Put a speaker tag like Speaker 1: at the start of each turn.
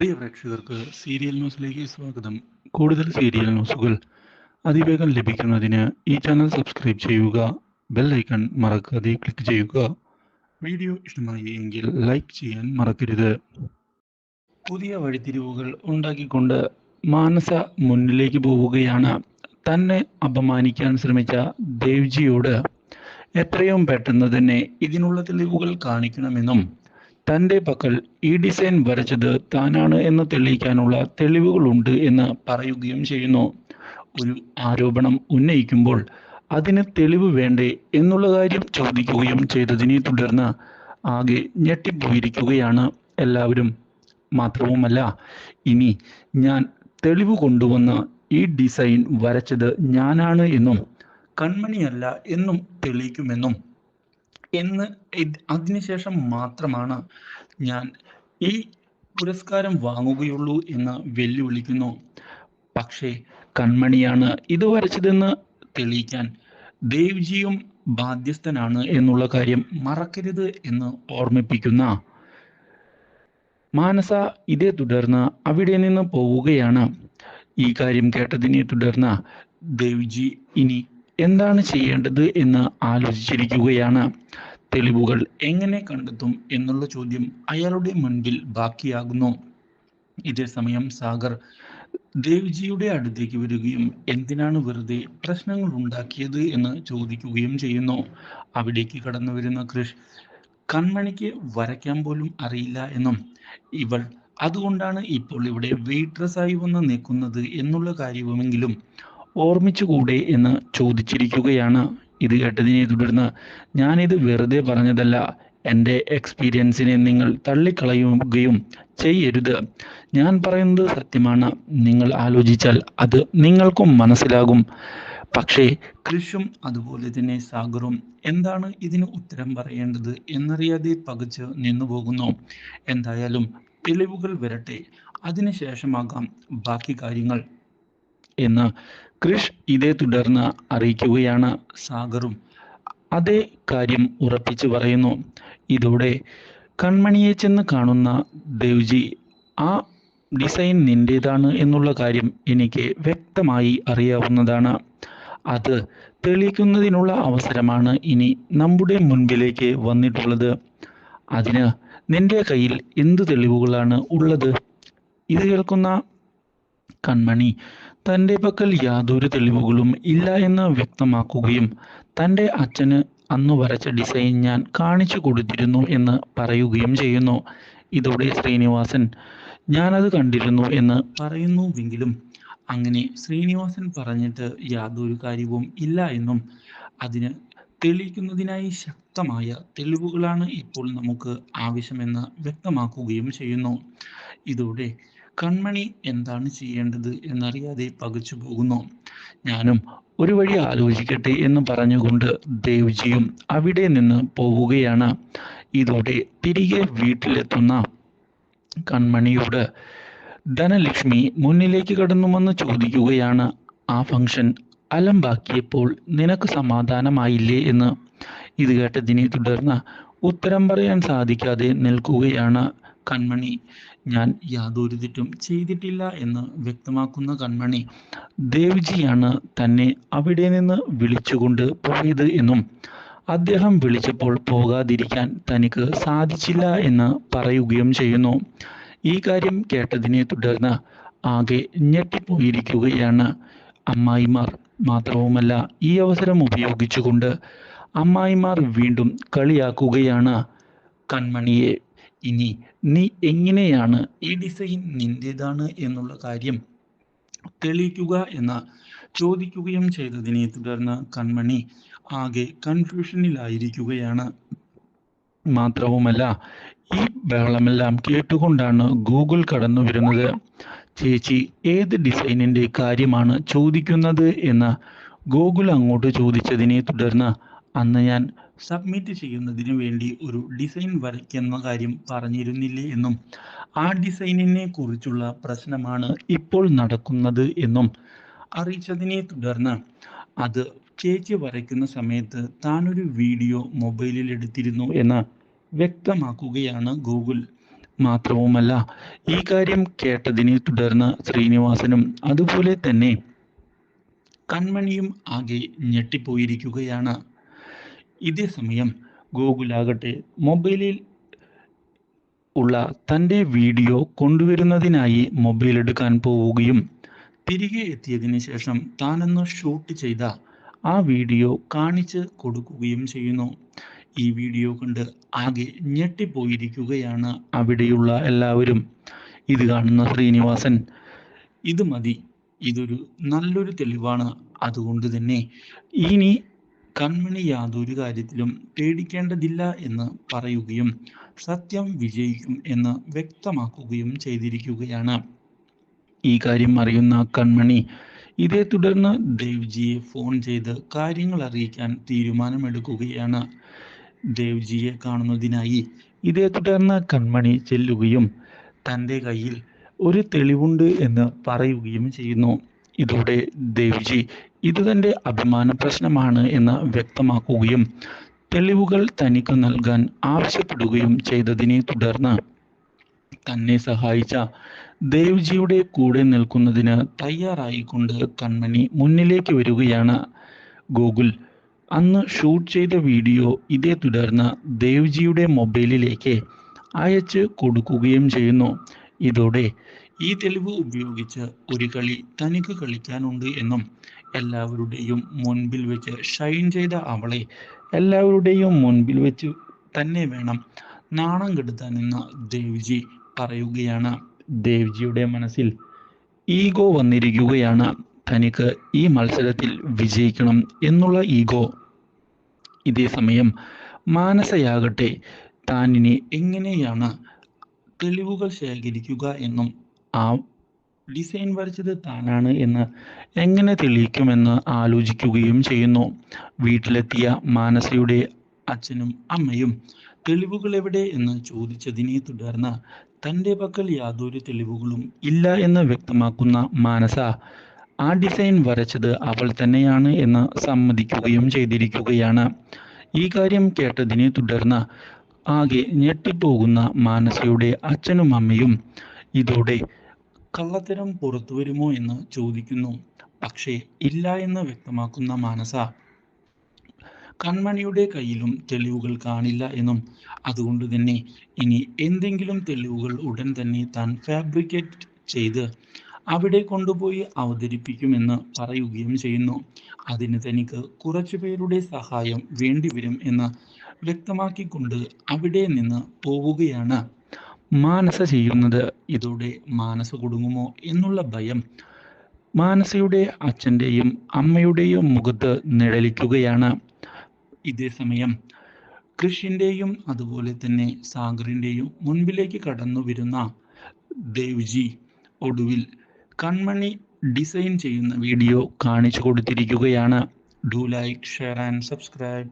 Speaker 1: പ്രിയ പ്രേക്ഷകർക്ക് സീരിയൽ ന്യൂസിലേക്ക് സ്വാഗതം. കൂടുതൽ സീരിയൽ ന്യൂസുകൾ അതിവേഗം ലഭിക്കുന്നതിന് ഈ ചാനൽ സബ്സ്ക്രൈബ് ചെയ്യുക. ബെൽ ഐക്കൺ മറക്കാതെ ക്ലിക്ക് ചെയ്യുക. വീഡിയോ ഇഷ്ടമായി എങ്കിൽ ലൈക്ക് ചെയ്യാൻ മറക്കരുത്. പുതിയ വഴിത്തിരിവുകൾ ഉണ്ടാക്കിക്കൊണ്ട് മാനസ മുന്നിലേക്ക് പോവുകയാണ്. തന്നെ അപമാനിക്കാൻ ശ്രമിച്ച ദേവ്ജിയോട് എത്രയും പെട്ടെന്ന് തന്നെ ഇതിനുള്ള തെളിവുകൾ കാണിക്കണമെന്നും തൻ്റെ പക്കൽ ഈ ഡിസൈൻ വരച്ചത് താനാണ് എന്ന് തെളിയിക്കാനുള്ള തെളിവുകളുണ്ട് എന്ന് പറയുകയും ചെയ്യുന്നു. ഒരു ആരോപണം ഉന്നയിക്കുമ്പോൾ അതിന് തെളിവ് വേണ്ടേ എന്നുള്ള കാര്യം ചോദിക്കുകയും ചെയ്തതിനെ തുടർന്ന് ആകെ ഞെട്ടിപ്പോയിരിക്കുകയാണ് എല്ലാവരും. മാത്രവുമല്ല, ഇനി ഞാൻ തെളിവ് കൊണ്ടുവന്ന് ഈ ഡിസൈൻ വരച്ചത് ഞാനാണ് എന്നും കൺമണിയല്ല എന്നും തെളിയിക്കുമെന്നും അതിനുശേഷം മാത്രമാണ് ഞാൻ ഈ പുരസ്കാരം വാങ്ങുകയുള്ളൂ എന്ന് വെല്ലുവിളിക്കുന്നു. പക്ഷേ കൺമണിയാണ് ഇത് വരച്ചതെന്ന് തെളിയിക്കാൻ ദേവ്ജിയും ബാധ്യസ്ഥനാണ് എന്നുള്ള കാര്യം മറക്കരുത് എന്ന് ഓർമ്മിപ്പിക്കുന്ന മാനസ ഇതേ തുടർന്ന് അവിടെ നിന്ന് പോവുകയാണ്. ഈ കാര്യം കേട്ടതിനെ തുടർന്ന് ദേവ്ജി ഇനി എന്താണ് ചെയ്യേണ്ടത് എന്ന് ആലോചിച്ചിരിക്കുകയാണ്. തെളിവുകൾ എങ്ങനെ കണ്ടെത്തും എന്നുള്ള ചോദ്യം അയാളുടെ മുൻപിൽ ബാക്കിയാകുന്നു. ഇതേ സമയം സാഗർ ദേവ്ജിയുടെ അടുത്തേക്ക് വരികയും എന്തിനാണ് വെറുതെ പ്രശ്നങ്ങൾ ഉണ്ടാക്കിയത് എന്ന് ചോദിക്കുകയും ചെയ്യുന്നു. അവിടേക്ക് കടന്നു വരുന്ന കൃഷ് കൺമണിക്ക് വരയ്ക്കാൻ പോലും അറിയില്ല എന്നും ഇവൾ അതുകൊണ്ടാണ് ഇപ്പോൾ ഇവിടെ വെയിട്രസ് ആയി വന്ന് നിൽക്കുന്നത് എന്നുള്ള കാര്യവുമെങ്കിലും ഓർമ്മിച്ചുകൂടെ എന്ന് ചോദിച്ചിരിക്കുകയാണ്. ഇത് കേട്ടതിനെ തുടർന്ന് ഞാനിത് വെറുതെ പറഞ്ഞതല്ല, എൻ്റെ എക്സ്പീരിയൻസിനെ നിങ്ങൾ തള്ളിക്കളയുകയും ചെയ്യരുത്. ഞാൻ പറയുന്നത് സത്യമാണ്. നിങ്ങൾ ആലോചിച്ചാൽ അത് നിങ്ങൾക്കും മനസ്സിലാകും. പക്ഷേ കൃഷും അതുപോലെ തന്നെ സാഗറും എന്താണ് ഇതിന് ഉത്തരം പറയേണ്ടത് എന്നറിയാതെ പകച്ച് നിന്നുപോകുന്നു. എന്തായാലും തെളിവുകൾ വരട്ടെ, അതിനുശേഷമാകാം ബാക്കി കാര്യങ്ങൾ എന്ന് കൃഷ് ഇതേ തുടർന്ന് അറിയിക്കുകയാണ്. സാഗറും അതേ കാര്യം ഉറപ്പിച്ചു പറയുന്നു. ഇതോടെ കൺമണിയെ ചെന്ന് കാണുന്ന ദേവ്ജി ആ ഡിസൈൻ നിന്റേതാണ് എന്നുള്ള കാര്യം എനിക്ക് വ്യക്തമായി അറിയാവുന്നതാണ്. അത് തെളിയിക്കുന്നതിനുള്ള അവസരമാണ് ഇനി നമ്മുടെ മുൻപിലേക്ക് വന്നിട്ടുള്ളത്. അതിന് നിന്റെ കയ്യിൽ എന്ത് തെളിവുകളാണ് ഉള്ളത്? ഇത് കേൾക്കുന്ന കൺമണി തൻ്റെ പക്കൽ യാതൊരു തെളിവുകളും ഇല്ല എന്ന് വ്യക്തമാക്കുകയും തൻ്റെ അച്ഛന് അന്ന് വരച്ച ഡിസൈൻ ഞാൻ കാണിച്ചു കൊടുത്തിരുന്നു എന്ന് പറയുകയും ചെയ്യുന്നു. ഇതോടെ ശ്രീനിവാസൻ ഞാനത് കണ്ടിരുന്നു എന്ന് പറയുന്നുവെങ്കിലും അങ്ങനെ ശ്രീനിവാസൻ പറഞ്ഞിട്ട് യാതൊരു കാര്യവും ഇല്ല എന്നും അതിന് തെളിയിക്കുന്നതിനായി ശക്തമായ തെളിവുകളാണ് ഇപ്പോൾ നമുക്ക് ആവശ്യമെന്ന് വ്യക്തമാക്കുകയും ചെയ്യുന്നു. ഇതോടെ കൺമണി എന്താണ് ചെയ്യേണ്ടത് എന്നറിയാതെ പകച്ചു പോകുന്നു. ഞാനും ഒരു വഴി ആലോചിക്കട്ടെ എന്ന് പറഞ്ഞുകൊണ്ട് ദേവ്ജിയും അവിടെ നിന്ന് പോവുകയാണ്. ഇതോടെ തിരികെ വീട്ടിലെത്തുന്ന കൺമണിയോട് ധനലക്ഷ്മി മുന്നിലേക്ക് കടന്നു വന്ന് ചോദിക്കുകയാണ്, ആ ഫംഗ്ഷൻ അലമ്പാക്കിയപ്പോൾ നിനക്ക് സമാധാനമായില്ലേ എന്ന്. ഇത് കേട്ടതിനെ തുടർന്ന് ഉത്തരം പറയാൻ സാധിക്കാതെ നിൽക്കുകയാണ് കൺമണി. ഞാൻ യാതൊരു തെറ്റും ചെയ്തിട്ടില്ല എന്ന് വ്യക്തമാക്കുന്ന കൺമണി ദേവ്ജിയാണ് തന്നെ അവിടെ നിന്ന് വിളിച്ചുകൊണ്ട് പോയത് എന്നും അദ്ദേഹം വിളിച്ചപ്പോൾ പോകാതിരിക്കാൻ തനിക്ക് സാധിച്ചില്ല എന്ന് പറയുകയും ചെയ്യുന്നു. ഈ കാര്യം കേട്ടതിനെ തുടർന്ന് ആകെ ഞെട്ടിപ്പോയിരിക്കുകയാണ് അമ്മായിമാർ. മാത്രവുമല്ല, ഈ അവസരം ഉപയോഗിച്ചുകൊണ്ട് അമ്മായിമാർ വീണ്ടും കളിയാക്കുകയാണ് കൺമണിയെ. ഇനി നീ എങ്ങനെയാണ് ഈ ഡിസൈൻ നിന്റേതാണ് എന്നുള്ള കാര്യം തെളിയിക്കുക എന്ന് ചോദിക്കുകയും ചെയ്തതിനെ തുടർന്ന് കൺമണി ആകെ കൺഫ്യൂഷനിലായിരിക്കുകയാണ്. മാത്രവുമല്ല, ഈ ബഹളമെല്ലാം കേട്ടുകൊണ്ടാണ് ഗൂഗിൾ കടന്നു വരുന്നത്. ചേച്ചി ഏത് ഡിസൈനിൻ്റെ കാര്യമാണ് ചോദിക്കുന്നത് എന്ന് ഗൂഗിൾ അങ്ങോട്ട് ചോദിച്ചതിനെ തുടർന്ന് അന്ന് ഞാൻ സബ്മിറ്റ് ചെയ്യുന്നതിന് വേണ്ടി ഒരു ഡിസൈൻ വരയ്ക്കുന്ന കാര്യം പറഞ്ഞിരുന്നില്ലേ എന്നും ആ ഡിസൈനിനെ കുറിച്ചുള്ള പ്രശ്നമാണ് ഇപ്പോൾ നടക്കുന്നത് എന്നും അറിയിച്ചതിനെ തുടർന്ന് അത് ചേച്ചി വരയ്ക്കുന്ന സമയത്ത് താനൊരു വീഡിയോ മൊബൈലിൽ എടുത്തിരുന്നു എന്ന് വ്യക്തമാക്കുകയാണ് ഗൂഗിൾ. മാത്രവുമല്ല, ഈ കാര്യം കേട്ടതിനെ തുടർന്ന് ശ്രീനിവാസനും അതുപോലെ തന്നെ കൺമണിയും ആകെ ഞെട്ടിപ്പോയിരിക്കുകയാണ്. ഇതേ സമയം ഗോകുലാകട്ടെ മൊബൈലിൽ ഉള്ള തൻ്റെ വീഡിയോ കൊണ്ടുവരുന്നതിനായി മൊബൈൽ എടുക്കാൻ പോവുകയും തിരികെ എത്തിയതിന് ശേഷം താനൊന്ന് ഷൂട്ട് ചെയ്ത ആ വീഡിയോ കാണിച്ച് കൊടുക്കുകയും ചെയ്യുന്നു. ഈ വീഡിയോ കണ്ട് ആകെ ഞെട്ടിപ്പോയിരിക്കുകയാണ് അവിടെയുള്ള എല്ലാവരും. ഇത് കാണുന്ന ശ്രീനിവാസൻ, ഇത് മതി, ഇതൊരു നല്ലൊരു തെളിവാണ്, അതുകൊണ്ട് തന്നെ ഇനി കൺമണി യാതൊരു കാര്യത്തിലും പേടിക്കേണ്ടതില്ല എന്ന് പറയുകയും സത്യം വിജയിക്കും എന്ന് വ്യക്തമാക്കുകയും ചെയ്തിരിക്കുകയാണ്. ഈ കാര്യം അറിയുന്ന കൺമണി ഇതേ തുടർന്ന് ദേവ്ജിയെ ഫോൺ ചെയ്ത് കാര്യങ്ങൾ അറിയിക്കാൻ തീരുമാനമെടുക്കുകയാണ്. ദേവ്ജിയെ കാണുന്നതിനായി ഇതേ തുടർന്ന് കൺമണി ചെല്ലുകയും തൻ്റെ കയ്യിൽ ഒരു തെളിവുണ്ട് എന്ന് പറയുകയും ചെയ്യുന്നു. ഇതോടെ ദേവ്ജി ഇത് തൻ്റെ അഭിമാന പ്രശ്നമാണ് എന്ന് വ്യക്തമാക്കുകയും തെളിവുകൾ തനിക്ക് നൽകാൻ ആവശ്യപ്പെടുകയും ചെയ്തതിനെ തുടർന്ന് തന്നെ സഹായിച്ച ദേവ്ജിയുടെ കൂടെ നിൽക്കുന്നതിന് തയ്യാറായിക്കൊണ്ട് കൺമണി മുന്നിലേക്ക് വരികയാണ്. ഗോകുൽ അന്ന് ഷൂട്ട് ചെയ്ത വീഡിയോ ഇതേ തുടർന്ന് ദേവ്ജിയുടെ മൊബൈലിലേക്ക് അയച്ച് കൊടുക്കുകയും ചെയ്യുന്നു. ഇതോടെ ഈ തെളിവ് ഉപയോഗിച്ച് ഒരു കളി തനിക്ക് കളിക്കാനുണ്ട് എന്നും എല്ലാവരുടെയും മുൻപിൽ വെച്ച് ഷൈൻ ചെയ്ത അവളെ എല്ലാവരുടെയും മുൻപിൽ വെച്ച് തന്നെ വേണം നാണം കെടുത്താനെന്ന് ദേവ്ജി പറയുകയാണ്. ദേവ്ജിയുടെ മനസ്സിൽ ഈഗോ വന്നിരിക്കുകയാണ്. തനിക്ക് ഈ മത്സരത്തിൽ വിജയിക്കണം എന്നുള്ള ഈഗോ. ഇതേ സമയം മാനസയാകട്ടെ താനിനി എങ്ങനെയാണ് തെളിവുകൾ ശേഖരിക്കുക എന്നും ആ ഡിസൈൻ വരച്ചത് താനാണ് എന്ന് എങ്ങനെ തെളിയിക്കുമെന്ന് ആലോചിക്കുകയും ചെയ്യുന്നു. വീട്ടിലെത്തിയ മാനസയുടെ അച്ഛനും അമ്മയും തെളിവുകൾ എവിടെ എന്ന് ചോദിച്ചതിനെ തുടർന്ന് തൻ്റെ പക്കൽ യാതൊരു തെളിവുകളും ഇല്ല എന്ന് വ്യക്തമാക്കുന്ന മാനസ ആ ഡിസൈൻ വരച്ചത് അവൾ തന്നെയാണ് എന്ന് സമ്മതിക്കുകയും ചെയ്തിരിക്കുകയാണ്. ഈ കാര്യം കേട്ടതിനെ തുടർന്ന് ആകെ ഞെട്ടിപ്പോകുന്ന മാനസയുടെ അച്ഛനും അമ്മയും ഇതോടെ കള്ളത്തരം പുറത്തു വരുമോ എന്ന് ചോദിക്കുന്നു. പക്ഷേ ഇല്ല എന്ന് വ്യക്തമാക്കുന്ന മാനസ കൺമണിയുടെ കയ്യിലും തെളിവുകൾ കാണില്ല എന്നും അതുകൊണ്ട് തന്നെ ഇനി എന്തെങ്കിലും തെളിവുകൾ ഉടൻ തന്നെ താൻ ഫാബ്രിക്കേറ്റ് ചെയ്ത് അവിടെ കൊണ്ടുപോയി അവതരിപ്പിക്കുമെന്ന് പറയുകയും ചെയ്യുന്നു. അതിന് തനിക്ക് കുറച്ചു പേരുടെ സഹായം വേണ്ടിവരും എന്ന് വ്യക്തമാക്കിക്കൊണ്ട് അവിടെ നിന്ന് പോവുകയാണ് മാനസ ചെയ്യുന്നത്. ഇതോടെ മാനസ കുടുങ്ങുമോ എന്നുള്ള ഭയം മാനസയുടെ അച്ഛൻ്റെയും അമ്മയുടെയും മുഖത്ത് നിഴലിക്കുകയാണ്. ഇതേ സമയം കൃഷിൻ്റെയും അതുപോലെ തന്നെ സാഗറിൻ്റെയും മുൻപിലേക്ക് കടന്നു വരുന്ന ദേവ്ജി ഒടുവിൽ കൺമണി ഡിസൈൻ ചെയ്യുന്ന വീഡിയോ കാണിച്ചു കൊടുത്തിരിക്കുകയാണ്. Do like, share and subscribe.